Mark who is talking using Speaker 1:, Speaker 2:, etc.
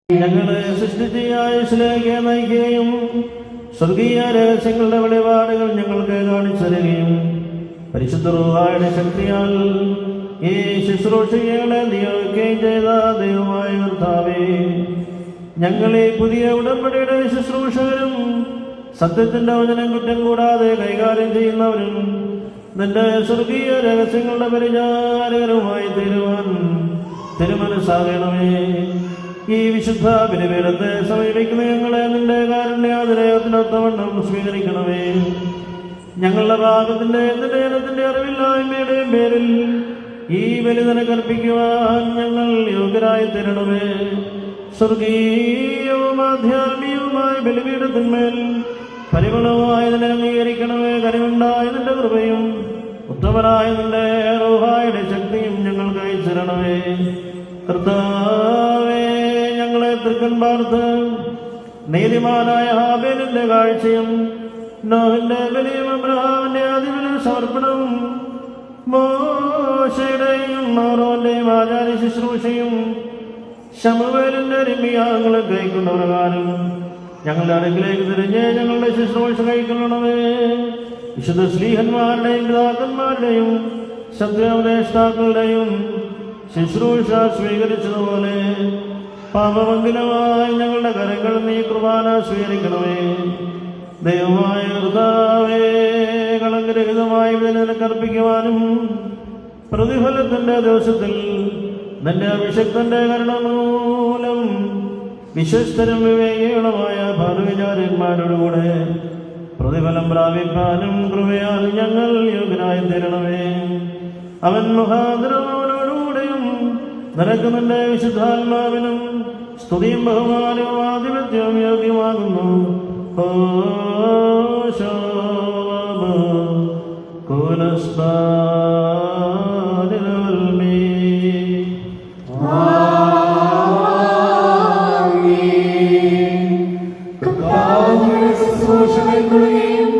Speaker 1: ഞങ്ങളെ സൃഷ്ടിച്ച് ആയുസ്സിലേക്ക് നയിക്കുകയും സ്വർഗീയ രഹസ്യങ്ങളുടെ വെളിപാടുകൾ ഞങ്ങൾക്ക് കാണിച്ചു തരികയും പരിശുദ്ധ റൂഹായുടെ ശക്തിയാൽ ഈ ശുശ്രൂഷകളെ നിയോഗിക്കുകയും ചെയ്ത ദൈവമായ കർത്താവേ, ഞങ്ങളെ പുതിയ ഉടമ്പടിയുടെ ശുശ്രൂഷകരും സത്യത്തിന്റെ വചനം കുറ്റം കൂടാതെ കൈകാര്യം ചെയ്യുന്നവരും നിന്റെ സ്വർഗീയ രഹസ്യങ്ങളുടെ പരിചാരകരുമായി തീരുവാൻ തിരുമനസ്സാകണമേ. ഈ വിശുദ്ധ ബലിപീഠത്തെ സമീപിക്കുന്ന ഞങ്ങളെ നിന്റെ കാരുണ്യാതിരയത്തിനൊത്തവണ്ണം സ്വീകരിക്കണമേ. ഞങ്ങളുടെ പാപത്തിന്റെ ഇനത്തിന്റെ അറിവില്ലായ്മയുടെയും പേരിൽ ഈ ബലി നിനക്കർപ്പിക്കുവാൻ ഞങ്ങൾ യോഗ്യരായി തരണമേ. സ്വർഗീയവും ആധ്യാത്മികവുമായ ബലിപീഠത്തിന്മേൽ പരിഗുണമായതിനെ അംഗീകരിക്കണമേ. കനിവുണ്ടായ നിന്റെ കൃപയും ഉത്തമനായ നിന്റെ റൂഹായുടെ ശക്തിയും ഞങ്ങൾക്ക് അയച്ചു തരണമേ. കർത്താവേ, ഞങ്ങളെ തൃക്കൺ പാർത്ത് നീതിമാനായ ഹാബേലിന്റെ കാഴ്ചയും നോഹിന്റെ ബലിയും അബ്രഹാമിന്റെ ആദിബലി സമർപ്പണവും മോശയുടെയും ആരോന്റെയും ആചാര്യ ശുശ്രൂഷയും ശമൂവേലിന്റെ രമ്യാങ്ങളെ കൈക്കൊണ്ട പ്രകാരം ഞങ്ങളുടെ അടുക്കിലേക്ക് തിരിഞ്ഞ് ഞങ്ങളുടെ ശുശ്രൂഷ കൈക്കൊള്ളണമേ. വിശുദ്ധ ശ്ലീഹന്മാരുടെയും പിതാക്കന്മാരുടെയും സത്യോപദേഷ്ടാക്കളുടെയും ശുശ്രൂഷ സ്വീകരിച്ചതുപോലെ പാപമംഗലമായി ഞങ്ങളുടെ കരങ്ങൾ നീ കുർബാന സ്വീകരിക്കണമേ. ദൈവമായ കർത്താവേ, കളങ്കരഹിതമായി നിനക്കർപ്പിക്കുവാനും പ്രതിഫലത്തിന്റെ ദിവസത്തിൽ നിന്റെ അഭിഷക്തന്റെ കരുണ മൂലം വിശ്വസ്തരും വിവേകികളുമായ ഭാരവിചാര്യന്മാരോടുകൂടെ പ്രതിഫലം പ്രാപിപ്പാനും കൃപയാൽ ഞങ്ങൾ യോഗ്യരായി തീരണമേ. അവൻ മുഖാന്തരവനോടുകൂടെയും നിനക്ക് നിന്റെ വിശുദ്ധാത്മാവിനും സ്തുതിയും ബഹുമാനവും ആധിപത്യവും യോഗ്യമാകുന്നു.
Speaker 2: ശുശ്രൂഷകൾക്കുകയും